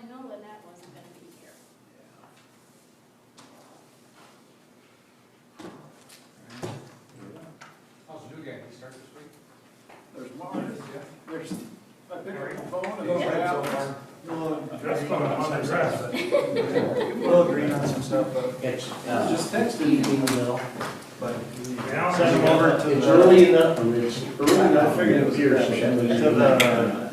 I know Lynette wasn't gonna be here. How's the new guy? He start this week? There's Mark. There's, I picked up the phone and We'll agree on some stuff, but just texted me. but Send him over to It's the. early enough, and it's early I enough. figured it was here. To the,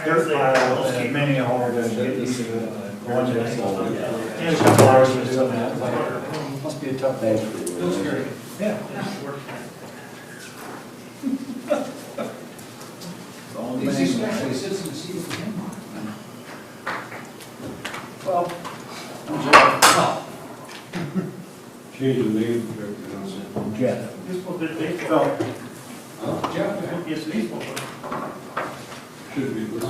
dirt pile at Mini Hall to get these, going to. And a couple hours to do that. Must be a tough day. Feels scary. Yeah. All the He main- actually sits in the seat with him. Well, Change the name. Jeff. Phil, Jeff, Should be this.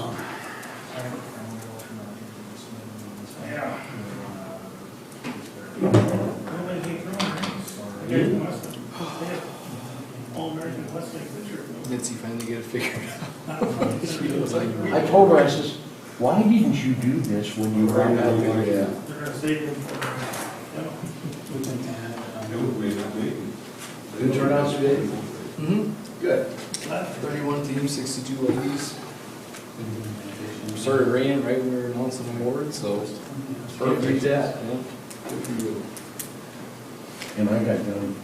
Mitzi finally get it figured out. I told her, I says, why didn't you do this when you were out there? Good turnout today. Good. 31 teams, 62 ladies. Started raining right when we were announcing awards, so can't beat that. Yeah. Good for you. And I got done.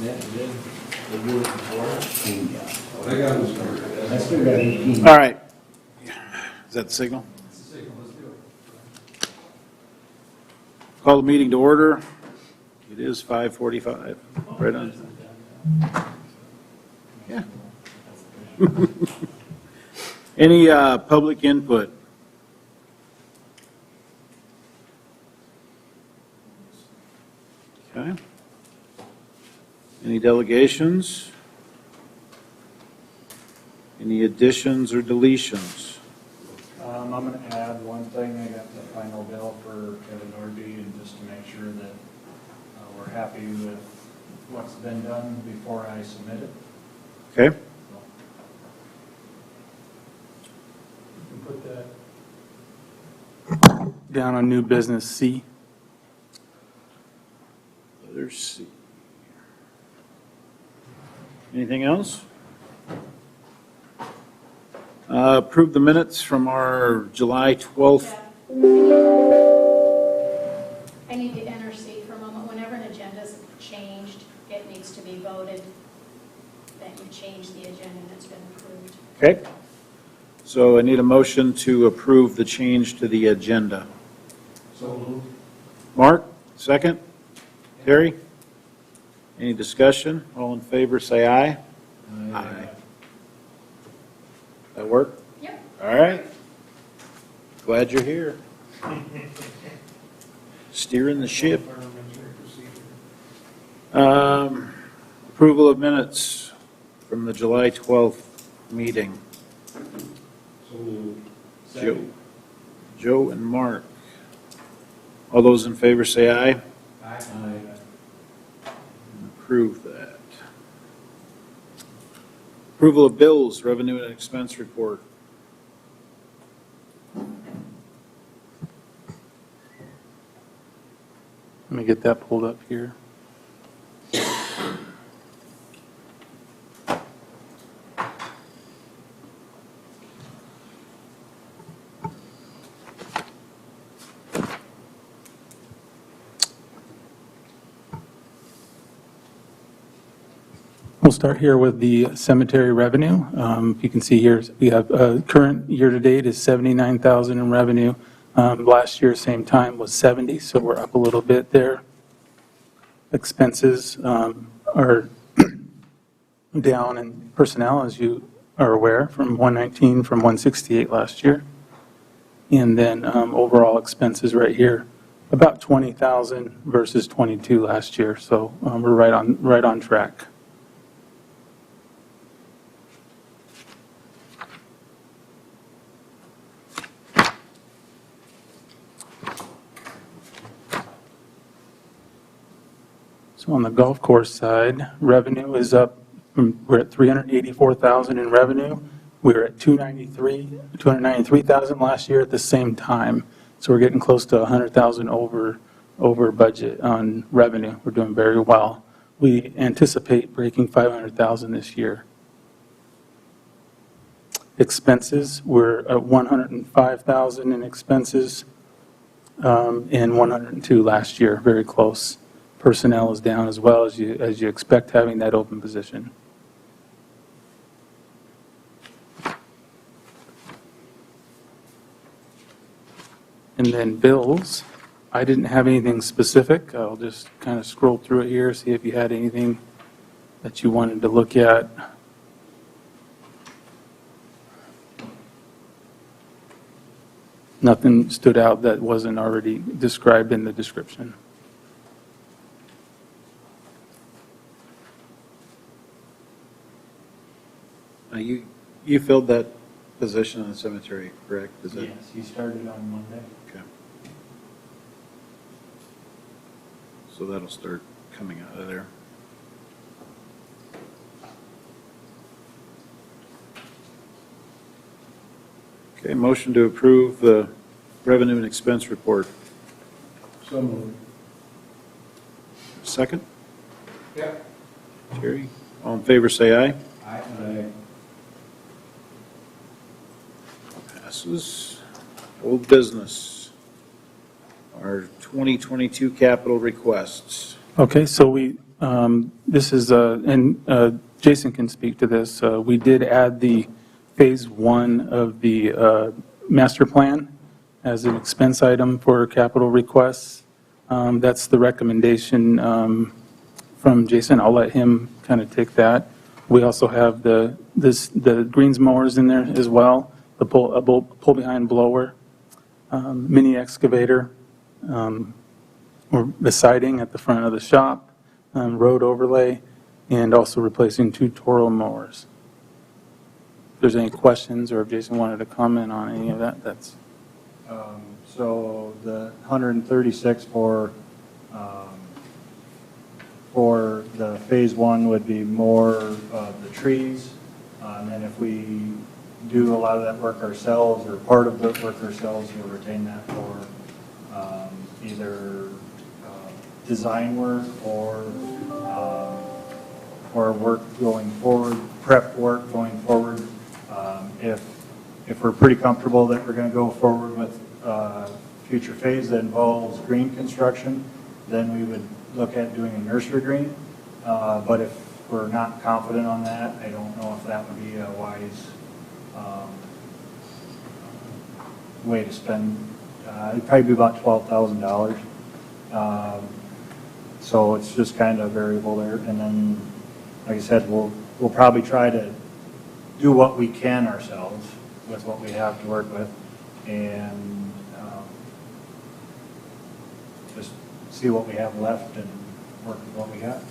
Yeah, you did. They do it before. I got this covered. I still got 18. All right. Is that the signal? That's the signal, let's do it. Call the meeting to order. It is 5:45. Right on. Yeah. Any public input? Okay. Any delegations? Any additions or deletions? I'm gonna add one thing. I got the final bill for Kevin Norby, and just to make sure that we're happy with what's been done before I submit it. Okay. Put that down on new business C. Letter C. Anything else? Approve the minutes from our July 12th. I need to enter C for a moment. Whenever an agenda's changed, it needs to be voted that you changed the agenda and it's been approved. Okay. So I need a motion to approve the change to the agenda. So moved. Mark, second? Terry? Any discussion? All in favor, say aye. Aye. That work? Yep. All right. Glad you're here. Steering the ship. Approval of minutes from the July 12th meeting. So moved. Joe and Mark. All those in favor say aye. Aye. Approve that. Approval of bills, revenue and expense report. Let me get that pulled up here. We'll start here with the cemetery revenue. You can see here, we have current year-to-date is $79,000 in revenue. Last year, same time, was 70, so we're up a little bit there. Expenses are down in personnel, as you are aware, from 119 from 168 last year. And then overall expenses right here, about 20,000 versus 22 last year, so we're right on track. So on the golf course side, revenue is up. We're at $384,000 in revenue. We were at 293,000 last year at the same time. So we're getting close to 100,000 over budget on revenue. We're doing very well. We anticipate breaking 500,000 this year. Expenses, we're at 105,000 in expenses, and 102 last year, very close. Personnel is down as well as you expect having that open position. And then bills, I didn't have anything specific. I'll just kind of scroll through it here, see if you had anything that you wanted to look at. Nothing stood out that wasn't already described in the description. You filled that position in the cemetery, correct? Is that- Yes, he started on Monday. Okay. So that'll start coming out of there. Okay, motion to approve the revenue and expense report. So moved. Second? Yeah. Jerry? All in favor, say aye. Aye. Passes. Old business. Our 2022 capital requests. Okay, so this is, and Jason can speak to this. We did add the Phase 1 of the master plan as an expense item for capital requests. That's the recommendation from Jason. I'll let him kind of take that. We also have the greens mowers in there as well, the pull behind blower, mini excavator, or the siding at the front of the shop, road overlay, and also replacing 2 Toro mowers. If there's any questions or if Jason wanted to comment on any of that, that's. So the 136 for the Phase 1 would be more of the trees. And then if we do a lot of that work ourselves or part of the work ourselves, we'll retain that for either design work or work going forward, prep work going forward. If we're pretty comfortable that we're going to go forward with future phase that involves green construction, then we would look at doing a nursery green. But if we're not confident on that, I don't know if that would be a wise way to spend. It'd probably be about $12,000. So it's just kind of variable there. And then, like I said, we'll probably try to do what we can ourselves with what we have to work with, and just see what we have left and work with what we got.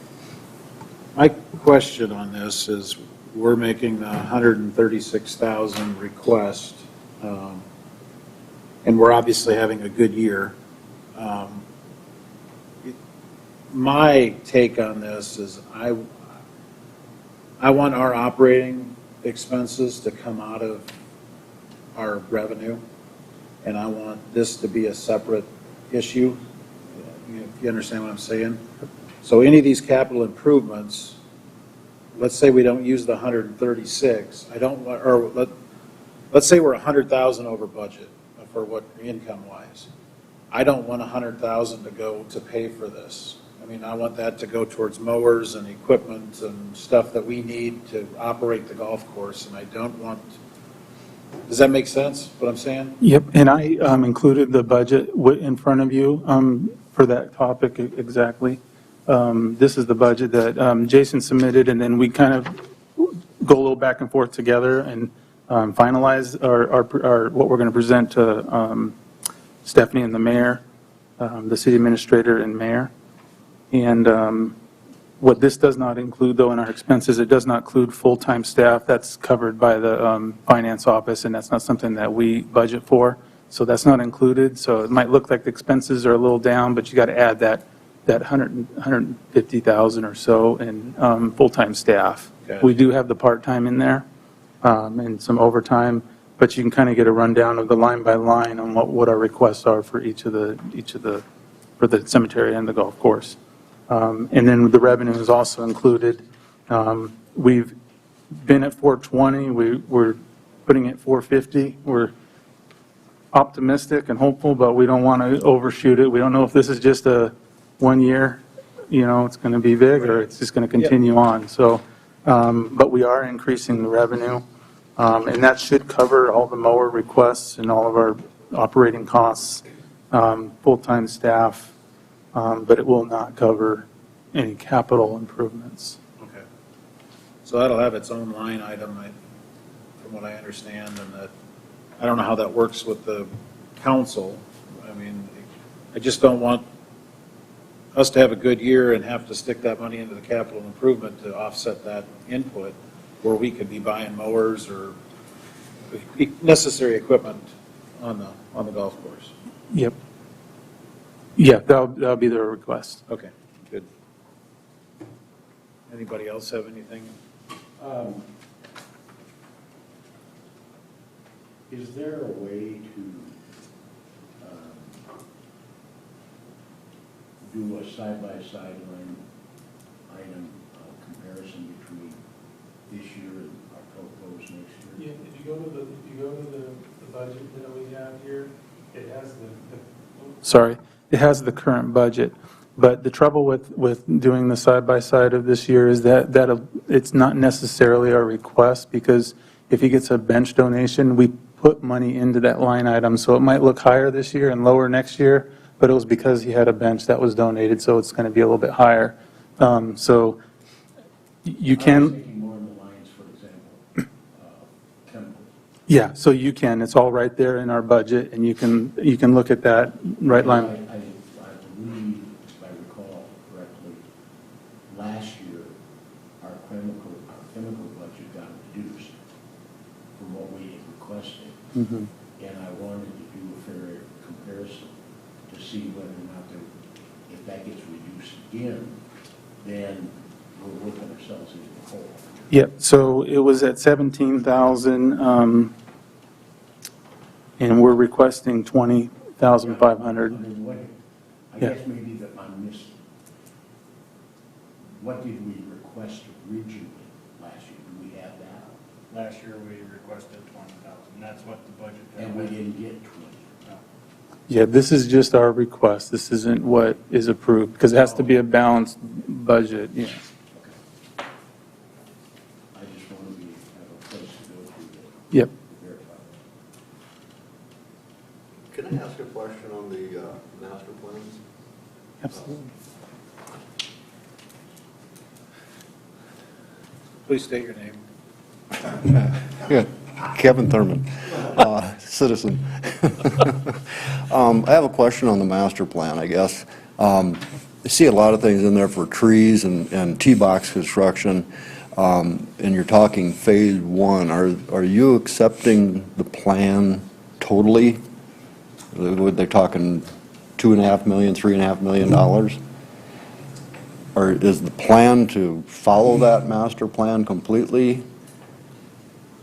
My question on this is, we're making the 136,000 request, and we're obviously having a good year. My take on this is I want our operating expenses to come out of our revenue, and I want this to be a separate issue. You understand what I'm saying? So any of these capital improvements, let's say we don't use the 136, I don't want, or let's say we're 100,000 over budget for what income-wise. I don't want 100,000 to go to pay for this. I mean, I want that to go towards mowers and equipment and stuff that we need to operate the golf course, and I don't want, does that make sense, what I'm saying? Yep, and I included the budget in front of you for that topic exactly. This is the budget that Jason submitted, and then we kind of go a little back and forth together and finalize our what we're going to present to Stephanie and the mayor, the city administrator and mayor. And what this does not include, though, in our expenses, it does not include full-time staff. That's covered by the finance office, and that's not something that we budget for. So that's not included. So it might look like the expenses are a little down, but you got to add that 150,000 or so in full-time staff. Okay. We do have the part-time in there. and some overtime, but you can kind of get a rundown of the line by line on what our requests are for for the cemetery and the golf course. And then the revenue is also included. We've been at 420, we're putting it 450. We're optimistic and hopeful, but we don't want to overshoot it. We don't know if this is just a 1 year, it's going to be big, or it's just going to continue on. So, but we are increasing the revenue, and that should cover all the mower requests and all of our operating costs, full-time staff, but it will not cover any capital improvements. Okay. So that'll have its own line item, from what I understand, and that, I don't know how that works with the council. I mean, I just don't want us to have a good year and have to stick that money into the capital improvement to offset that input, where we could be buying mowers or necessary equipment on the golf course. Yep. Yeah, that'll be their request. Okay, good. Anybody else have anything? Is there a way to do a side-by-side line item comparison between this year and our proposed next Yeah, year? if you go to the budget that we have here, it has it has the current budget. But the trouble with doing the side-by-side of this year is that it's not necessarily our request, because if he gets a bench donation, we put money into that line item. So it might look higher this year and lower next year, but it was because he had a bench that was donated, so it's going to be a little bit higher. So you I was can, thinking more in the lines, for example, chemicals. yeah, so you can. It's all right there in our budget, and you can look at that right line. I believe, if I recall correctly, last year, our chemical budget got reduced from what we had requested. Mhm. And I wanted to do a fair comparison to see whether or not if that gets reduced again, then we're working ourselves into the hole. Yep, so it was at 17,000, and we're requesting 20,500. I mean, I Yeah. guess maybe that I missed, what did we request originally last year? Do we have that? Last year, we requested 20,000. That's what the budget. And we didn't get 20. Yeah, this is just our request. This isn't what is approved, because it has to be a balanced budget, yeah. Okay. I just want to have a place to go to Yep. verify. Can I ask a question on the master plans? Absolutely. Please state your name. Yeah, Kevin Thurman, citizen. I have a question on the master plan, I guess. I see a lot of things in there for trees and T-box construction, and you're talking phase one. Are you accepting the plan totally? They're talking $2.5 million, $3.5 million? Or is the plan to follow that master plan completely?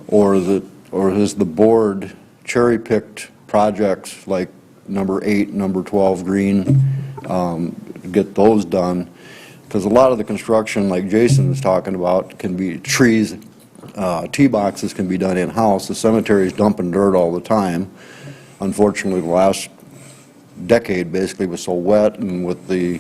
Or has the board cherry-picked projects like number 8, number 12 Green, get those done? Because a lot of the construction, like Jason was talking about, can be trees, T-boxes can be done in-house. The cemetery's dumping dirt all the time. Unfortunately, the last decade basically was so wet, and with the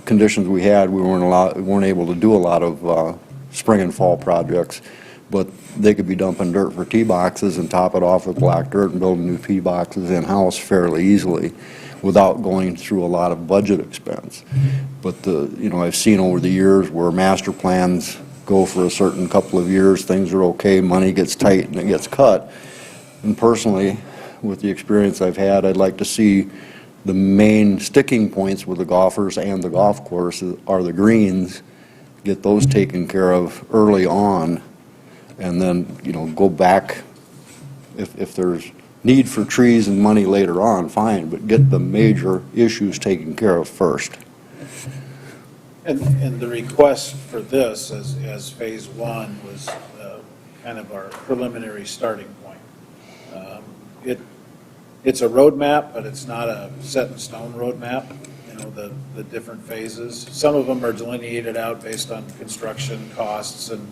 conditions we had, we weren't able to do a lot of spring and fall projects. But they could be dumping dirt for T-boxes and top it off with black dirt and building new T-boxes in-house fairly easily without going through a lot of budget expense. But I've seen over the years where master plans go for a certain couple of years, things are okay, money gets tight and it gets cut. And personally, with the experience I've had, I'd like to see the main sticking points with the golfers and the golf course are the greens, get those taken care of early on, and then, go back if there's need for trees and money later on, fine, but get the major issues taken care of first. And the request for this as phase one was kind of our preliminary starting point. It's a roadmap, but it's not a set-in-stone roadmap, the different phases. Some of them are delineated out based on construction costs and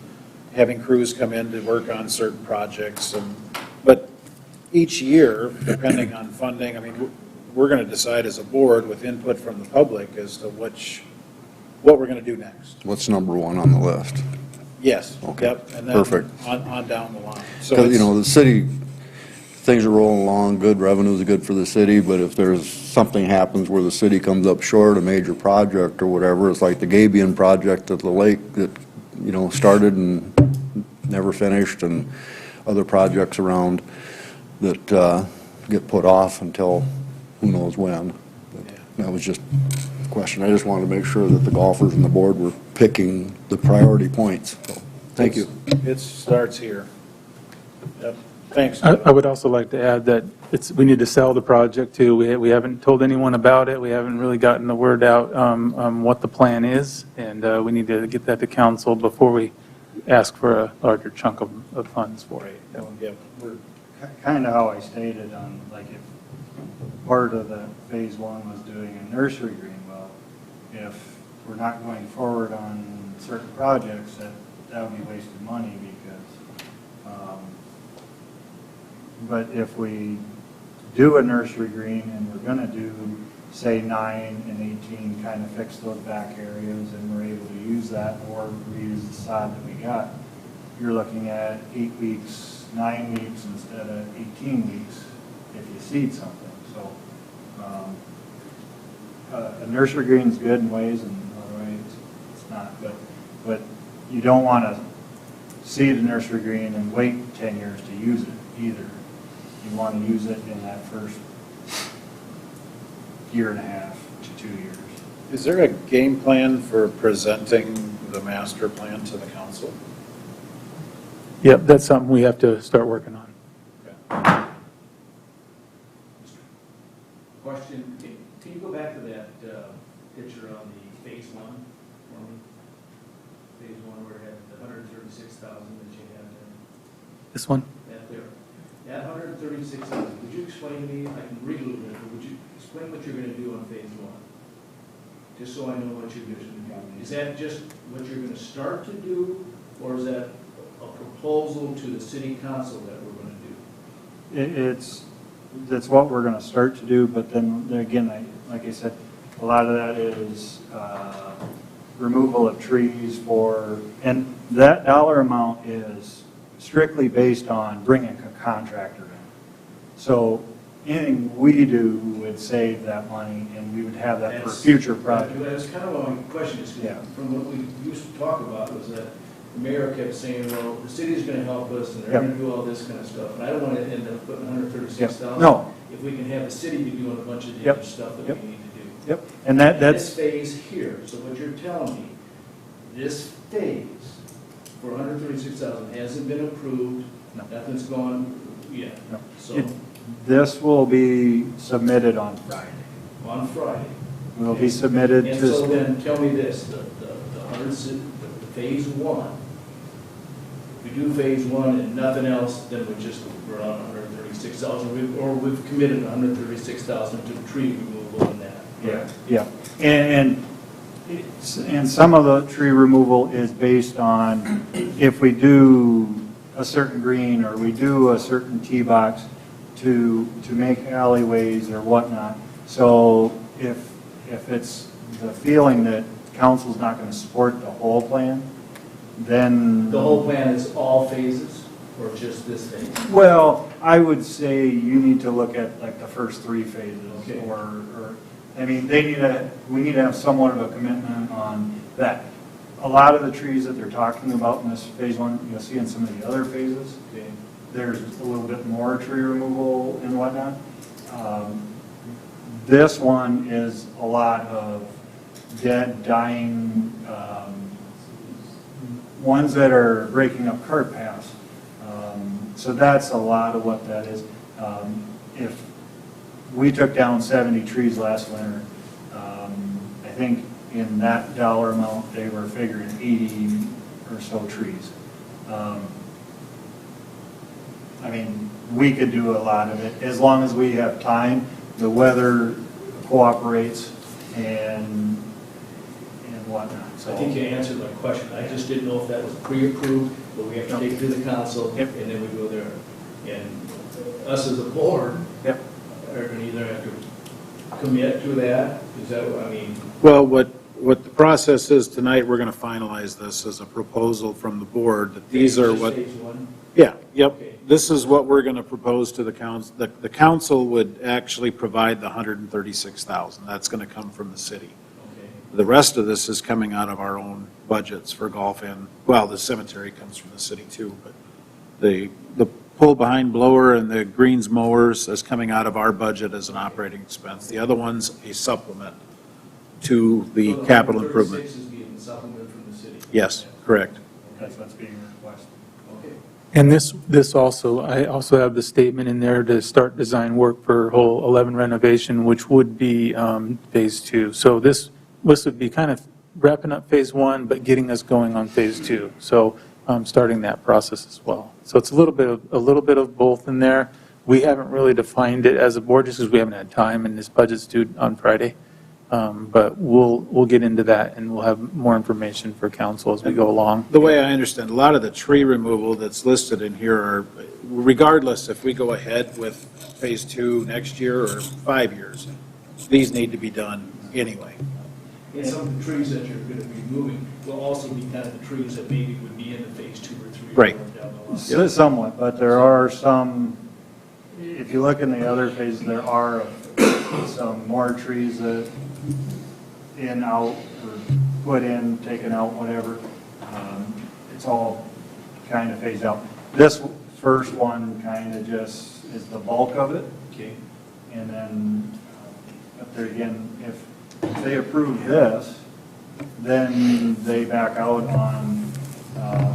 having crews come in to work on certain projects. But each year, depending on funding, I mean, we're going to decide as a board with input from the public as to what we're going to do next. What's number one on the list? Yes. Okay, Yep, and then perfect. on down the line. So Because, it's- the city, things are rolling along, good revenues are good for the city, but if there's something happens where the city comes up short, a major project or whatever, it's like the Gabion project at the lake that, started and never finished, and other projects around that get put off until who knows when. But that was just a question. I just wanted to make sure that the golfers and the board were picking the priority points. So, thank you. It starts here. Yep. Thanks. I would also like to add that we need to sell the project too. We haven't told anyone about it. We haven't really gotten the word out what the plan is, and we need to get that to council before we ask for a larger chunk of funds for it. Yeah, Kind of how I stated on, like, if part of the phase one was doing a nursery green, well, if we're not going forward on certain projects, that would be wasted money because, but if we do a nursery green and we're going to do, say, 9 and 18, kind of fix those back areas and we're able to use that or reuse the sod that we got, you're looking at 8 weeks, 9 weeks instead of 18 weeks if you seed something. So a nursery green is good in ways and other ways it's not. But you don't want to seed a nursery green and wait 10 years to use it either. You want to use it in that first year and a half to 2 years. Is there a game plan for presenting the master plan to the council? Yep, that's something we have to start working on. Question, can you go back to that picture on the phase one for me? Phase one where it had the 136,000 that you had there. This one? That there. That 136,000, would you explain to me, I can read a little bit, but would you explain what you're going to do on phase one? Just so I know what you're doing. Is that just what you're going to start to do, or is that a proposal to the city council that we're going to do? That's what we're going to start to do, but then again, like I said, a lot of that is removal of trees and that dollar amount is strictly based on bringing a contractor in. So anything we do would save that money and we would have that for future projects. That's kind of what my question is, Yeah. from what we used to talk about was that the mayor kept saying, well, the city's going to help us and they're going to do all this kind of stuff. And I don't want to end up putting 136,000. No. If we can have the city be doing a bunch of Yep. different stuff that Yep. we need to do. Yep, and that's, This phase here, so what you're telling me, this phase for 136,000 hasn't been approved, No. nothing's gone yet. No. So This will be submitted on Friday. on Friday. Will be submitted And so to, then tell me this, the phase one, if we do phase one and nothing else, then we're on 136,000, or we've committed 136,000 to tree removal and that. yeah. And some of the tree removal is based on if we do a certain green or we do a certain tee box to make alleyways or whatnot. So if it's the feeling that council's not going to support the whole plan, then... The whole plan is all phases, or just this phase? Well, I would say you need to look at like the first 3 phases, Okay. or I mean, we need to have somewhat of a commitment on that. A lot of the trees that they're talking about in this phase one, you'll see in some of the other phases, Okay. there's a little bit more tree removal and whatnot. This one is a lot of dead, dying, ones that are breaking up cart paths. So that's a lot of what that is. If we took down 70 trees last winter, I think in that dollar amount, they were figuring 80 or so trees. I mean, we could do a lot of it, as long as we have time, the weather cooperates and whatnot, so. I think you answered my question. I just didn't know if that was pre-approved, but we have to take it to the council, Yep. and then we go there. And us as a board Yep. are going to either have to commit to that, is that what, I mean, Well, what the process is tonight, we're going to finalize this as a proposal from the board, that these are just what, phase one? yeah, yep. Okay. This is what we're going to propose to the council. The council would actually provide the $136,000. That's going to come from the city. Okay. The rest of this is coming out of our own budgets for golf and, well, the cemetery comes from the city too, but the pull behind blower and the greens mowers is coming out of our budget as an operating expense. The other one's a supplement to the So capital improvement. 136 is being supplemented from the city? Yes, correct. That's what's being requested. Okay. And this also, I also have the statement in there to start design work for whole 11 renovation, which would be phase 2. So this would be kind of wrapping up phase 1, but getting us going on phase 2. So starting that process as well. So it's a little bit of both in there. We haven't really defined it as a board just because we haven't had time, and this budget's due on Friday. But we'll get into that, and we'll have more information for council as we go along. The way I understand, a lot of the tree removal that's listed in here are, regardless if we go ahead with phase 2 next year or 5 years, these need to be done anyway. And some of the trees that you're going to be moving will also be kind of the trees that maybe would be in the phase 2 or 3. Right. Down the line. Yeah, somewhat, but there are some, if you look in the other phases, there are some more trees that in, out, or put in, taken out, whatever. It's all kind of phased out. This first one kind of just is the bulk of it. Okay. And then, up there again, if they approve this, then they back out on,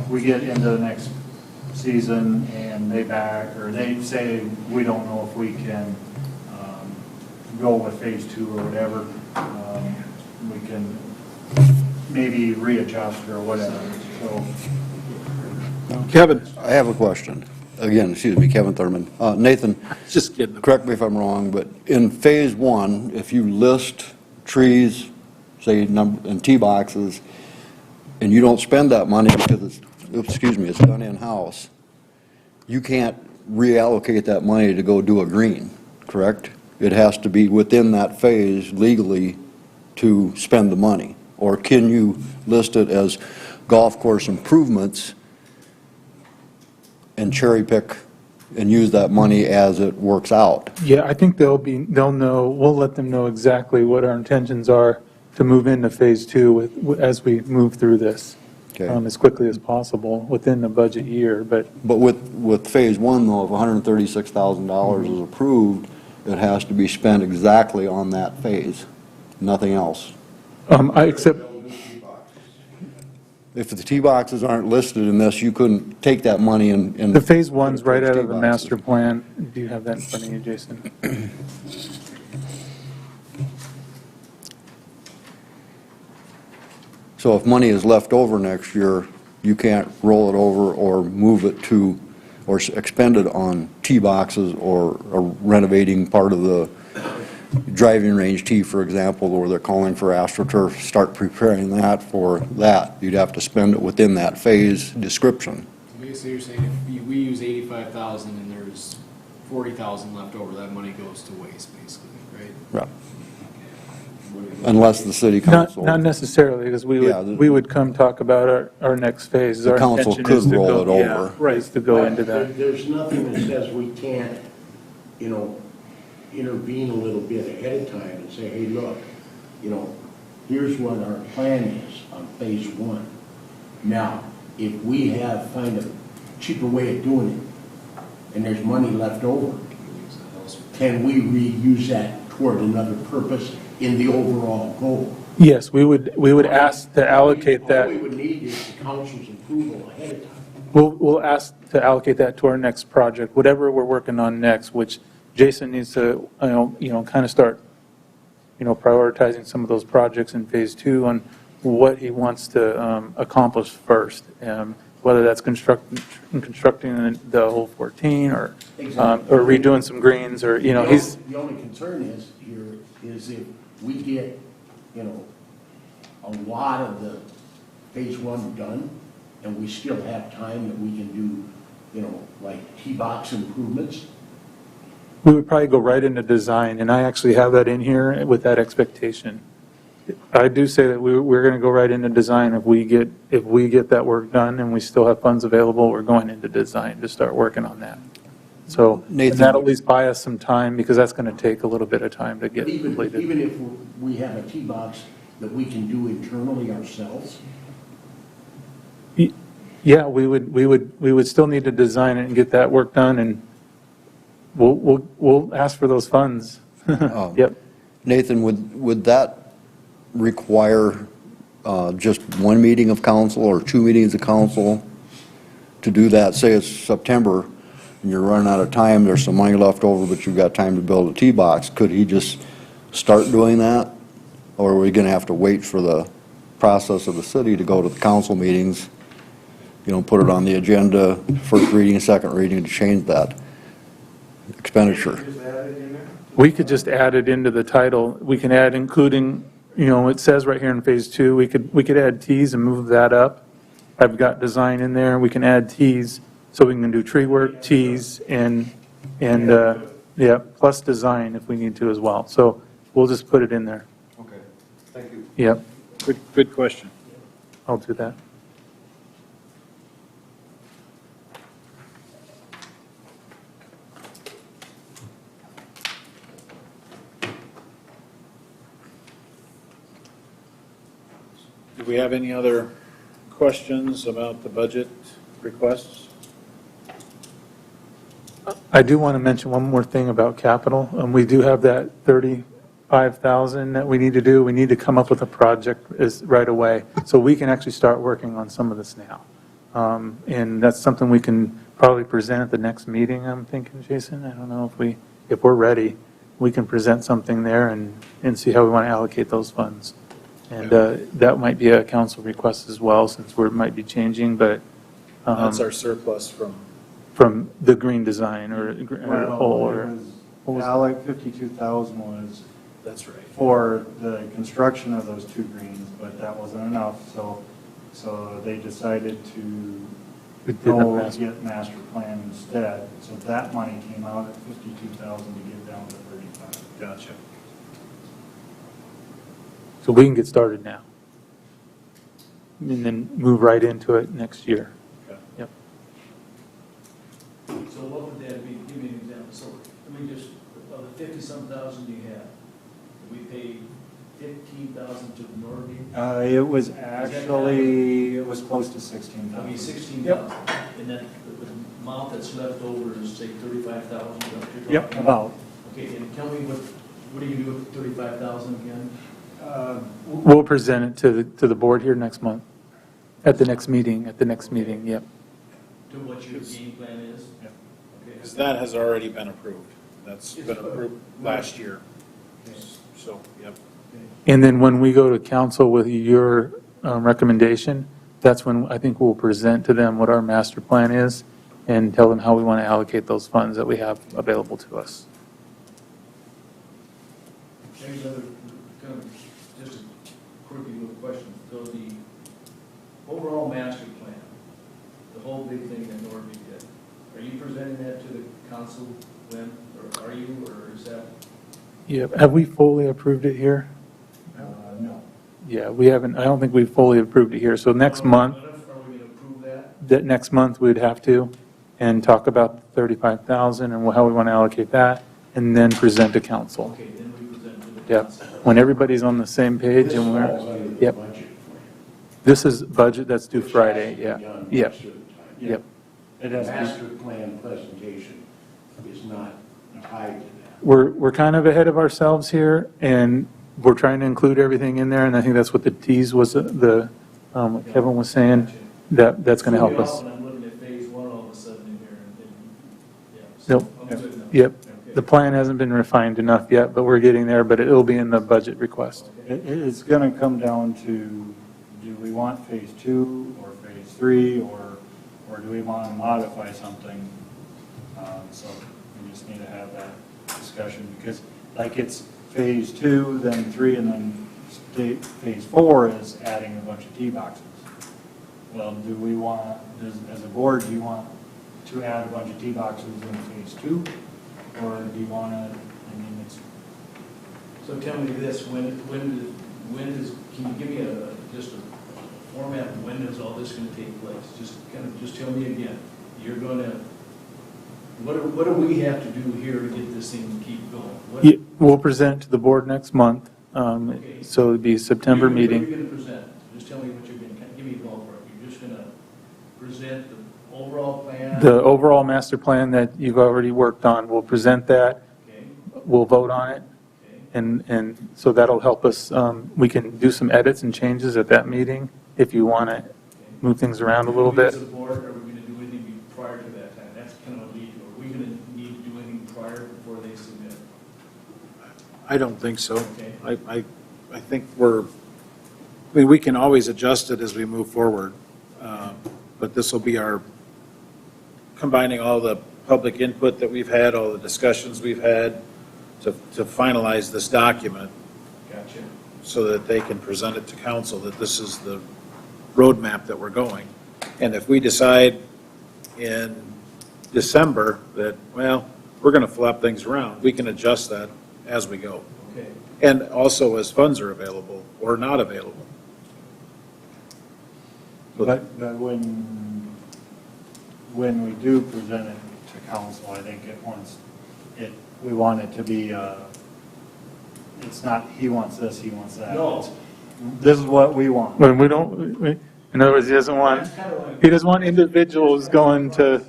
we get into the next season and they back, or they say, we don't know if we can go with phase 2 or whatever. We can maybe readjust or whatever, so. Kevin, I have a question. Again, excuse me, Kevin Thurman. Nathan, just kidding. correct me if I'm wrong, but in phase 1, if you list trees, say, in tee boxes, and you don't spend that money because it's done in-house, you can't reallocate that money to go do a green, correct? It has to be within that phase legally to spend the money. Or can you list it as golf course improvements and cherry pick and use that money as it works out? Yeah, I think they'll know, we'll let them know exactly what our intentions are to move into phase 2 as we move through this. Okay. As quickly as possible within the budget year, but But with phase 1, though, if $136,000 is approved, it has to be spent exactly on that phase, nothing else. except, If the tee boxes aren't listed in this, you couldn't take that money and. the phase 1's right out of the Tee boxes. master plan. Do you have that in front of you, Jason? So if money is left over next year, you can't roll it over or move it to, or expend it on tee boxes or renovating part of the driving range tee, for example, where they're calling for AstroTurf, start preparing that for that. You'd have to spend it within that phase description. Basically, you're saying if we use 85,000 and there's 40,000 left over, that money goes to waste, basically, right? Right. Unless the city council. Not necessarily, because Yeah, we would come talk about our next phase. The Our council intention is could to roll go- it yeah, over. Right, is to go into that. There's nothing that says we can't, intervene a little bit ahead of time and say, hey, look, here's what our plan is on phase 1. Now, if we find a cheaper way of doing it, and there's money left over, can we reuse that toward another purpose in the overall goal? Yes, we would ask to allocate that. All we would need is the council's approval ahead of time. We'll ask to allocate that to our next project, whatever we're working on next, which Jason needs to, kind of start, prioritizing some of those projects in phase 2 on what he wants to accomplish first. whether that's constructing the whole 14 or Exactly. redoing some greens or, you know, he's, The only concern is here is if we get, you know, a lot of the phase one done, and we still have time that we can do, you know, like T-box improvements. we would probably go right into design, and I actually have that in here with that expectation. I do say that we're going to go right into design. If we get that work done and we still have funds available, we're going into design to start working on that. So Nathan- that'll at least buy us some time, because that's going to take a little bit of time to get Even completed. if we have a T-box that we can do internally ourselves. Yeah, we would still need to design it and get that work done, and we'll ask for those funds. Oh. Yep. Nathan, would that require just one meeting of council or two meetings of council to do that? Say it's September and you're running out of time, there's some money left over, but you've got time to build a tee box. Could he just start doing that? Or are we going to have to wait for the process of the city to go to the council meetings, you know, put it on the agenda, first reading, second reading, to change that expenditure? We could just add it into the title. We can add including, you know, it says right here in phase 2, we could add Ts and move that up. I've got design in there. We can add Ts, so we can do tree work, Ts, and yeah, plus design if we need to as well. So we'll just put it in there. Okay, thank you. Yep, Good question. I'll do that. Do we have any other questions about the budget requests? I do want to mention one more thing about capital. We do have that 35,000 that we need to do. We need to come up with a project right away, so we can actually start working on some of this now. And that's something we can probably present at the next meeting, I'm thinking, Jason. I don't know if we're ready, we can present something there and see how we want to allocate those funds. And that might be a council request as well, since we might be changing, but That's our surplus from the green design or whole or. Alec, 52,000 was that's right. for the construction of those two greens, but that wasn't enough, so they decided to We did go not master- get master plan instead. So that money came out at 52,000 to get down to 35. Gotcha. So we can get started now. And then move right into it next year. Okay. Yep. So what would that be? Give me an example. So let me just, of the 50-some thousand you have, we paid 15,000 to the Norby. It was actually, it was close to 16,000. I mean, 16,000. And then the amount that's left over is, say, 35,000. Yep, about. Okay, and tell me what do you do with 35,000 again? We'll present it to the board here next month, at the next meeting, yep. To what your game plan is? Yep. Okay. Because that has already been approved. That's It's been approved last year. Okay. So, yep. And then when we go to council with your recommendation, that's when I think we'll present to them what our master plan is and tell them how we want to allocate those funds that we have available to us. Here's another kind of just a quirky little question. So the overall master plan, the whole big thing that Norby did, are you presenting that to the council when, or are you, or is that? Yeah, have we fully approved it here? No. Yeah, we haven't, I don't think we've fully approved it here. So next month, Are we going to approve that? that next month we'd have to, and talk about the 35,000 and how we want to allocate that, and then present to council. Okay, then we present to the Yep, council. when everybody's on the same page This and falls we're, under the yep, budget plan. this is budget that's due Which Friday, has to yeah, be done yep, by a certain time. yep. It has to Master plan presentation is not tied to that. We're kind of ahead of ourselves here, and we're trying to include everything in there, and I think that's what the T's was, what Kevin was saying, that's going to help us. I'm looking at phase one all of a sudden in here, and yeah. so Nope. I'm good now. Yep, Okay. the plan hasn't been refined enough yet, but we're getting there, but it'll be in the budget request. It's going to come down to, do we want phase 2 or phase 3, or or do we want to modify something? So we just need to have that discussion, because like it's phase 2, then 3, and then phase 4 is adding a bunch of tee boxes. Well, do we want, as a board, do you want to add a bunch of tee boxes in phase 2? Or do you want to, I mean, it's, So tell me this, when does, can you give me just a format of when is all this gonna take place? Just tell me again. You're gonna, what do we have to do here to get this thing to keep going? Yeah, we'll present to the board next month, Okay. so it'd be September What are meeting. you gonna present? Just tell me what you're gonna, give me a ballpark. You're just gonna present the overall plan? The overall master plan that you've already worked on, we'll present that, Okay, we'll vote on it, okay. and so that'll help us, we can do some edits and changes at that meeting if you want to Okay. move things around a little We bit. As a board, are we gonna do anything prior to that time? That's kind of a lead to, are we gonna need to do anything prior before they submit? I don't think so. Okay. I think I mean, we can always adjust it as we move forward, but this will be our, combining all the public input that we've had, all the discussions we've had, to finalize this document Gotcha. so that they can present it to council, that this is the roadmap that we're going. And if we decide in December that, well, we're going to flop things around, we can adjust that as we go. Okay. And also as funds are available or not available. but when we do present it to council, I think we want it to be, it's not, he wants this, he wants that. No. It's, this is what we want. When we don't, in other words, he doesn't want, That's kind of like. he doesn't want individuals going to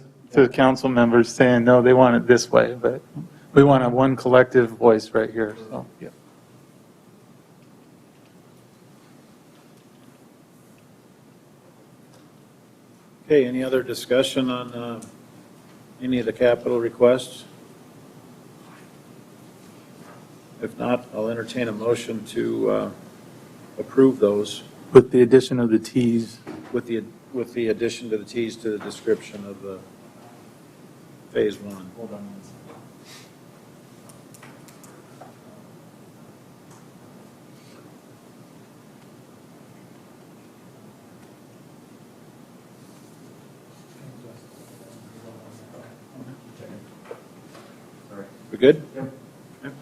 council members saying, no, they want it this way, but we want a one collective voice right here, so, yeah. Okay, any other discussion on any of the capital requests? If not, I'll entertain a motion to approve those With the addition of the Ts. with the addition to the Ts to the description of the phase 1. Hold on one second. Sorry. We good? Yep. Yep.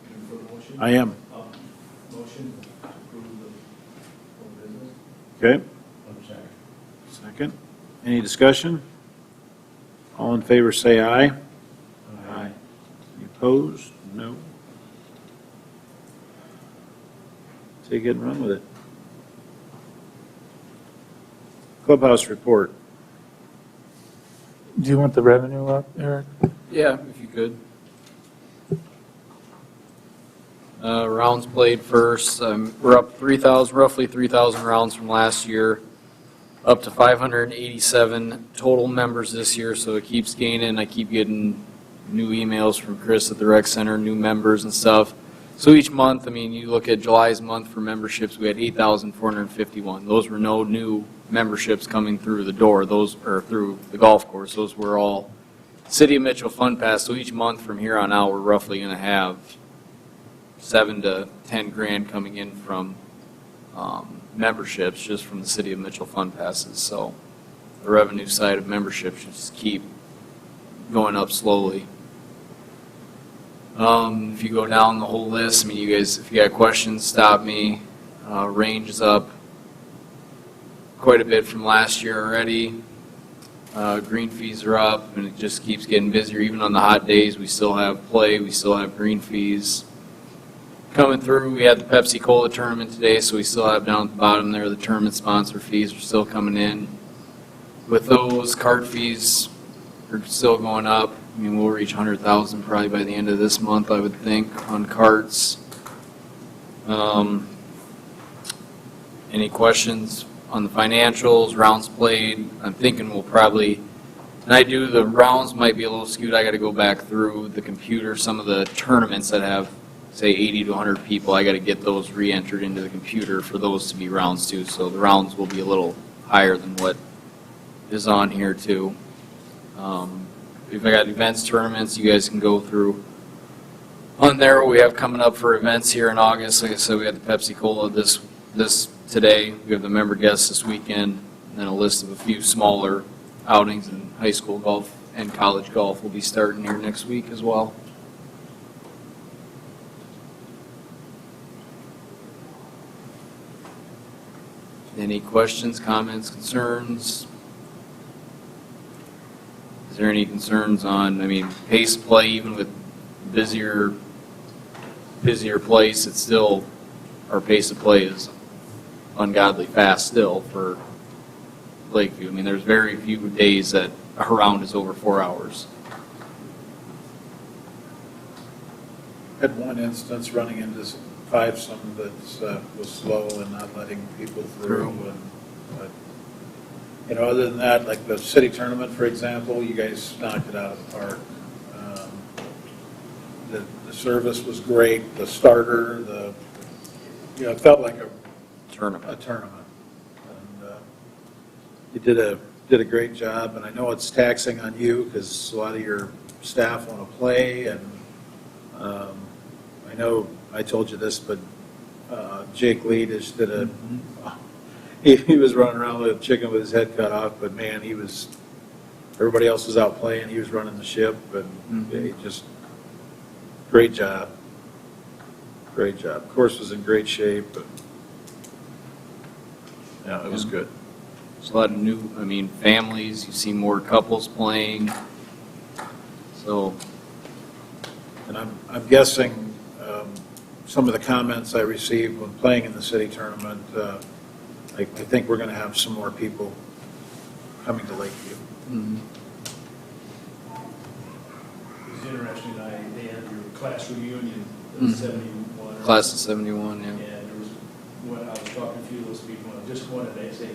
Looking for a motion? I am. Motion to approve the whole business? Okay, I'm sorry. second. Any discussion? All in favor, say aye. Aye. Any opposed? No. Take it and run with it. Clubhouse report. Do you want the revenue up, Eric? Yeah, if you could. Rounds played first, we're up 3,000, roughly 3,000 rounds from last year, up to 587 total members this year, so it keeps gaining. I keep getting new emails from Chris at the rec center, new members and stuff. So each month, I mean, you look at July's month for memberships, we had 8,451. Those were no new memberships coming through the door, those, or through the golf course. Those were all City of Mitchell Fund Pass. So each month from here on out, we're roughly going to have 7 to 10 grand coming in from memberships, just from the City of Mitchell Fund Passes. So the revenue side of memberships should just keep going up slowly. If you go down the whole list, I mean, you guys, if you got questions, stop me. Range is up quite a bit from last year already. Green fees are up, and it just keeps getting busier. Even on the hot days, we still have play, we still have green fees coming through. We had the Pepsi Cola tournament today, so we still have down at the bottom there, the tournament sponsor fees are still coming in. With those, card fees are still going up. I mean, we'll reach 100,000 probably by the end of this month, I would think, on carts. Any questions on the financials, rounds played? I'm thinking we'll probably, and I do, the rounds might be a little skewed. I got to go back through the computer, some of the tournaments that have say 80 to 100 people, I got to get those re-entered into the computer for those to be rounds too. So the rounds will be a little higher than what is on here too. If I got events, tournaments, you guys can go through on there what we have coming up for events here in August. Like I said, we had the Pepsi Cola this today. We have the member guests this weekend, and then a list of a few smaller outings in high school golf and college golf will be starting here next week as well. Any questions, comments, concerns? Is there any concerns on, I mean, pace of play, even with busier place, it's still, our pace of play is ungodly fast still for Lakeview. I mean, there's very few days that a round is over 4 hours. Had one instance running into five-some that was slow and not letting people through. But, you know, other than that, like the city tournament, for example, you guys knocked it out of the park. The service was great, the starter, you know, it felt like a Tournament. tournament. And you did a great job, and I know it's taxing on you because a lot of your staff want to play, and I know I told you this, but Jake Lee just did a, he was running around with a chicken with his head cut off, but man, everybody else was out playing, he was running the ship, and he just, great job. Great job. Course was in great shape, but yeah, it was good. There's a lot of new, I mean, families, you see more couples playing. So, And I'm guessing some of the comments I received when playing in the city tournament, I think we're going to have some more people coming to Lakeview. It's interesting, they had your class reunion, the 71. class of 71, yeah. And there was, when I was talking to a few of those people, I just wanted to say,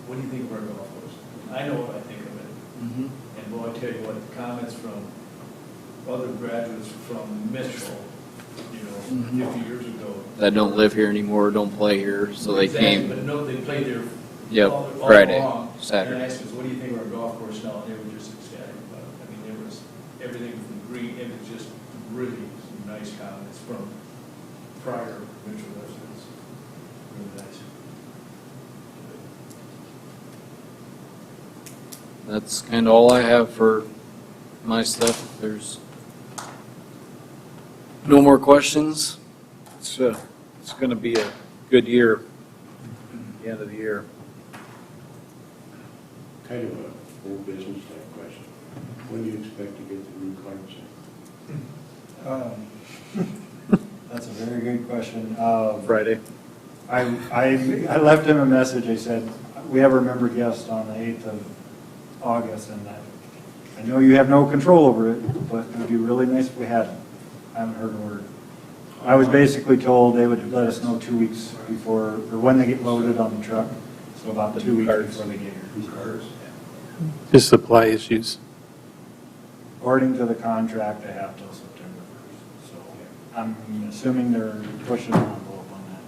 what do you think of our golf course? I know what I think of it. And boy, I tell you what, the comments from other graduates from Mitchell, you know, 50 years ago. That don't live here anymore, don't play here, so they Exactly, came. But no, they played there Yep, all Friday, along. Saturday. And I asked them, what do you think of our golf course now? And they were just ecstatic about it. I mean, there was everything from green, it was just really some nice comments from prior Mitchell residents. Really nice. That's kind of all I have for my stuff. If there's no more questions, It's going to be a good year, at the end of the year. Kind of a old business type question. When do you expect to get the new cards in? That's a very good question. Friday. I left him a message. I said, we have a member guest on the 8th of August, and I know you have no control over it, but it would be really nice if we had him. I haven't heard a word. I was basically told they would let us know 2 weeks before, or when they get loaded on the truck, so about 2 weeks before they get here. Just supply issues. According to the contract, they have till September 1st. So I'm assuming they're pushing the envelope on that,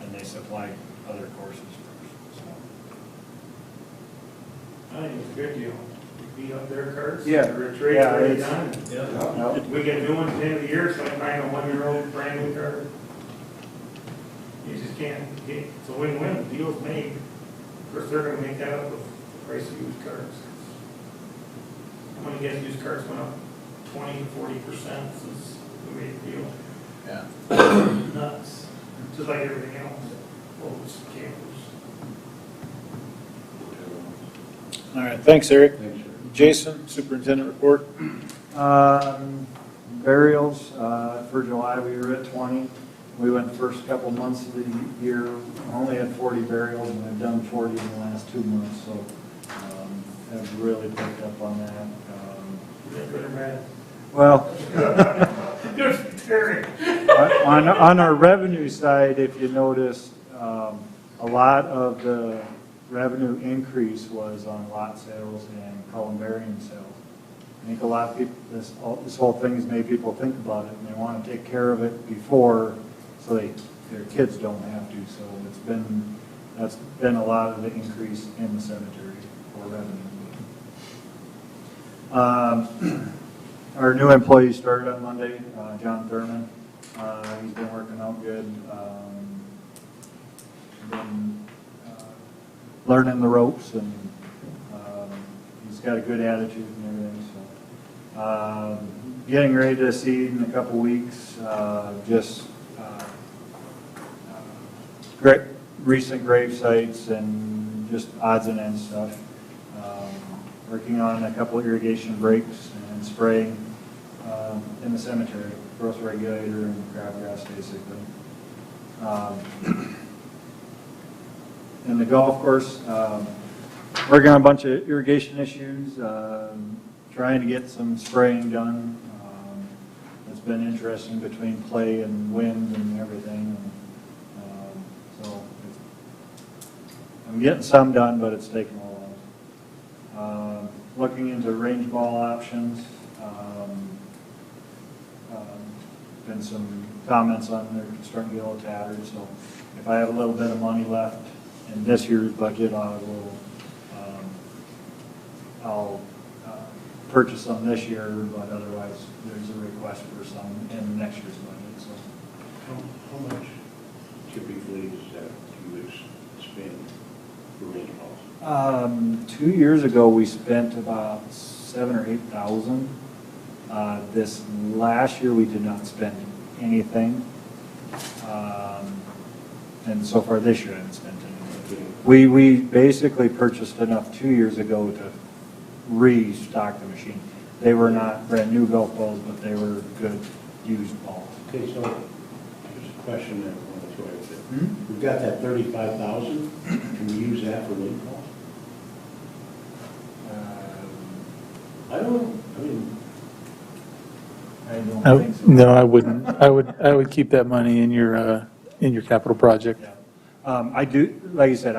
and they supply other courses first. So. I think it's a good deal. Beat up their cards. Yeah. The trade Yeah, already it's- done. Yeah. We get new ones at the end of the year, it's like buying a 1-year-old brand new card. You just can't get, it's a win-win, the deal's made. Of course, they're gonna make that up with the price of used cards. How many guys used cards went up 20 to 40% since we made the deal? Yeah. Nuts. Just like everything else. Boats, campers. All right, thanks, Eric. Thanks, sir. Jason, superintendent report. Burials, for July, we were at 20. We went the first couple months of the year, we only had 40 burials, and we've done 40 in the last 2 months, so have really picked up on that. Is that good or bad? Well, Good, very. on our revenue side, if you notice, a lot of the revenue increase was on lot sales and columbarium sales. I think a lot of people, this whole thing has made people think about it, and they want to take care of it before, so their kids don't have to. So that's been a lot of the increase in the cemetery for revenue. Our new employee started on Monday, John Thurman. He's been working out good. Been learning the ropes, and he's got a good attitude and everything. So, getting ready to seed in a couple weeks. Great recent grave sites and just odds and ends stuff. Working on a couple irrigation breaks and spraying in the cemetery, growth regulator and crabgrass basically. In the golf course, working on a bunch of irrigation issues, trying to get some spraying done. It's been interesting between play and wind and everything. So I'm getting some done, but it's taking a while. Looking into range ball options. Been some comments on they're starting to get a little tattered, so if I have a little bit of money left in this year's budget, I'll purchase some this year, but otherwise there's a request for some in next year's budget. So How much typically does that you spend for range balls? 2 years ago we spent about $7,000 or $8,000. This last year we did not spend anything, and so far this year I haven't spent anything. We basically purchased enough 2 years ago to restock the machine. They were not brand new golf balls, but they were good used balls. Okay, so here's a question that I want to throw at you. We've got that 35,000. Can we use that for range balls? I don't think so. No, I wouldn't. I would keep that money in your capital project. Yeah. I do, like I said,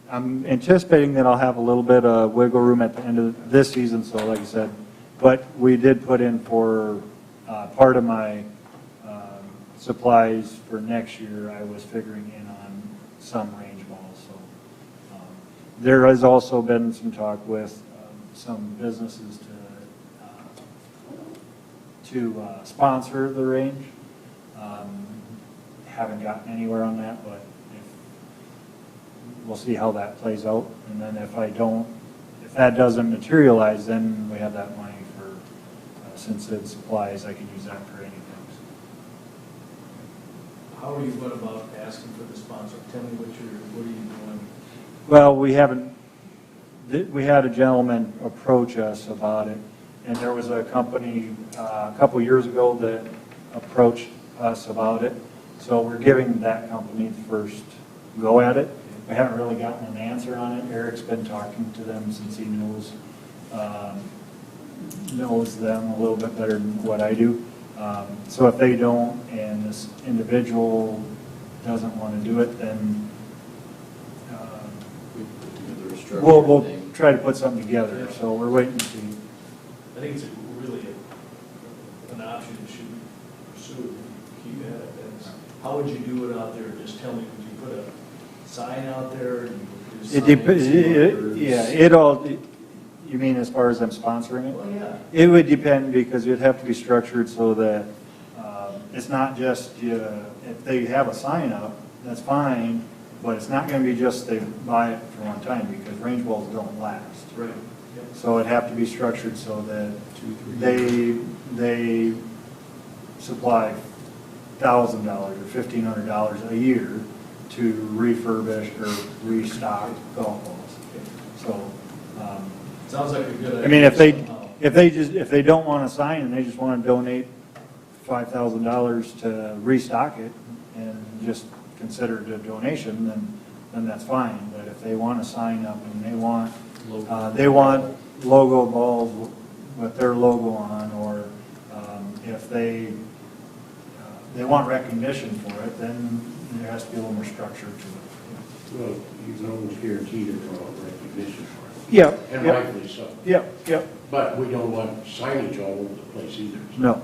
I'm anticipating that I'll have a little bit of wiggle room at the end of this season, so like I said, but we did put in for part of my supplies for next year. I was figuring in on some range balls. So there has also been some talk with some businesses to sponsor the range. Haven't gotten anywhere on that, but we'll see how that plays out. And then if that doesn't materialize, then we have that money for, since it's supplies, I can use that for anything. How are you going about asking for the sponsor? Tell me what are you doing? Well, we had a gentleman approach us about it, and there was a company a couple years ago that approached us about it. So we're giving that company the first go at it. We haven't really gotten an answer on it. Eric's been talking to them since he knows them a little bit better than what I do. So if they don't, and this individual doesn't want to do it, then we'll try to put something together. So we're waiting to see. I think it's really an option that should be pursued. Keep at it. How would you do it out there? Just tell me, would you put a sign out there? And It depends. You mean as far as them sponsoring it? Well, yeah. It would depend, because it'd have to be structured so that it's not just if they have a sign up, that's fine, but it's not going to be just they buy it for one time, because range balls don't last. Right. So it'd have to be structured so that they supply $1,000 or $1,500 a year to refurbish or restock golf balls. So, Sounds like a good idea. I mean, if they don't want to sign and they just want to donate $5,000 to restock it and just consider it a donation, then that's fine. But if they want to sign up and they want logo balls with their logo on, or if they want recognition for it, then there has to be a little more structure to it. Well, you can almost guarantee there's no recognition for it. Yeah, and yeah, rightfully so. yeah, yeah, But we don't want signage all over the place either. no.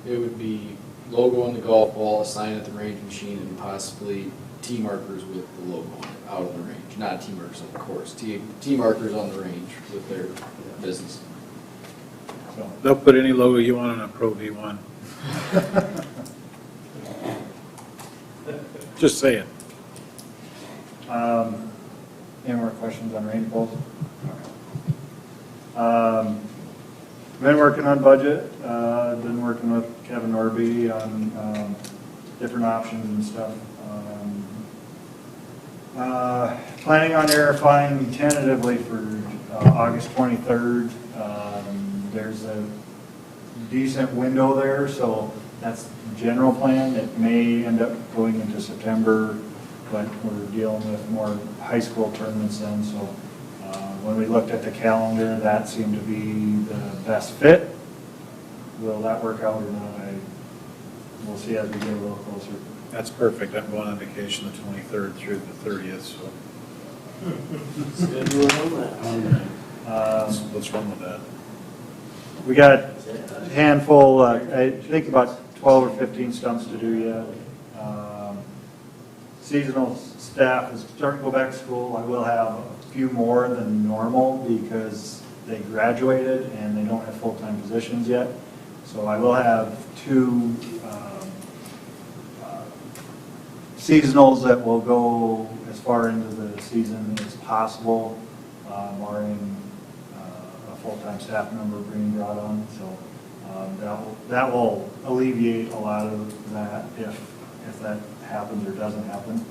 It would be logo on the golf ball, a sign at the range machine, and possibly T markers with the logo on it out on the range. Not T markers on the course, T markers on the range with their business. So, They'll put any logo you want on a Pro V1. Just saying. Any more questions on rain poles? Been working on budget, been working with Kevin Norby on different options and stuff. Planning on verifying tentatively for August 23rd. There's a decent window there, so that's the general plan. It may end up going into September, but we're dealing with more high school tournaments then, so when we looked at the calendar, that seemed to be the best fit. Will that work out or not? We'll see as we get a little closer. That's perfect. I'm going on vacation the 23rd through the 30th, so let's run with that. We got a handful, I think about 12 or 15 stumps to do yet. Seasonal staff is starting to go back to school. I will have a few more than normal because they graduated and they don't have full-time positions yet. So I will have 2 seasonals that will go as far into the season as possible, barring a full-time staff member being brought on. So that will alleviate a lot of that if that happens or doesn't happen.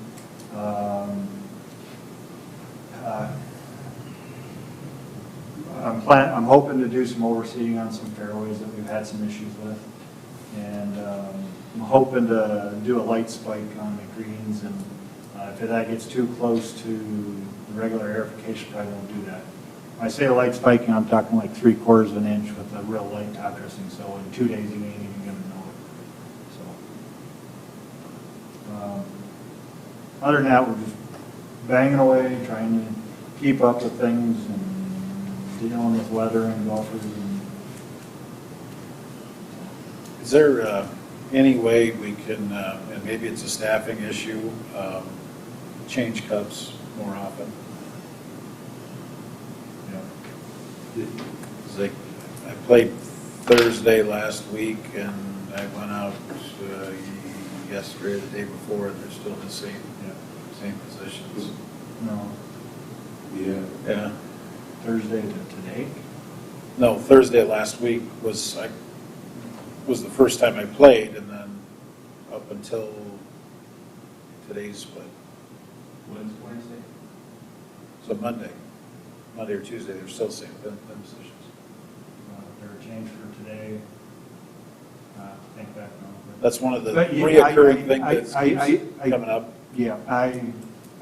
I'm hoping to do some overseeing on some fairways that we've had some issues with. And I'm hoping to do a light spike on the greens, and if that gets too close to the regular aerification, probably won't do that. When I say a light spiking, I'm talking like 3/4 of an inch with a real light top dressing, so in 2 days you ain't even gonna know it. So, other than that, we're just banging away, trying to keep up with things and dealing with weather and golfers. Is there any way we can, and maybe it's a staffing issue, change cups more often? It's like, I played Thursday last week, and I went out yesterday or the day before, and they're still in the same positions. No, Yeah. Thursday to today. No, Thursday last week was the first time I played, and then up until today's play. Wednesday? So Monday or Tuesday, they're still the same positions. There a change for today. Think back now. That's one of the But, yeah, reoccurring things that I- keeps coming up. Yeah, I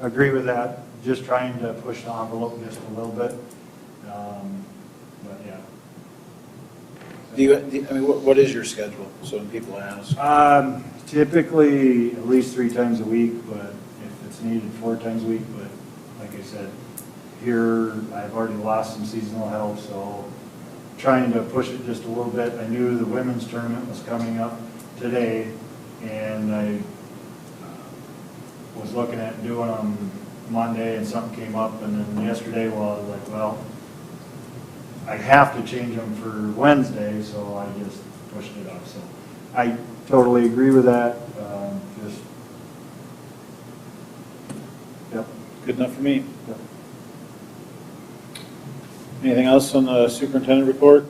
agree with that, just trying to push the envelope just a little bit. But, yeah. I mean, what is your schedule? So when people ask. Typically, at least 3 times a week, but if it's needed 4 times a week, but like I said, here, I've already lost some seasonal help, so trying to push it just a little bit. I knew the women's tournament was coming up today, and I was looking at doing them Monday, and something came up, and then yesterday, well, I was like, well, I have to change them for Wednesday, so I just pushed it up. So I totally agree with that. Just, yep. Good enough for me. Yep. Anything else on the superintendent report?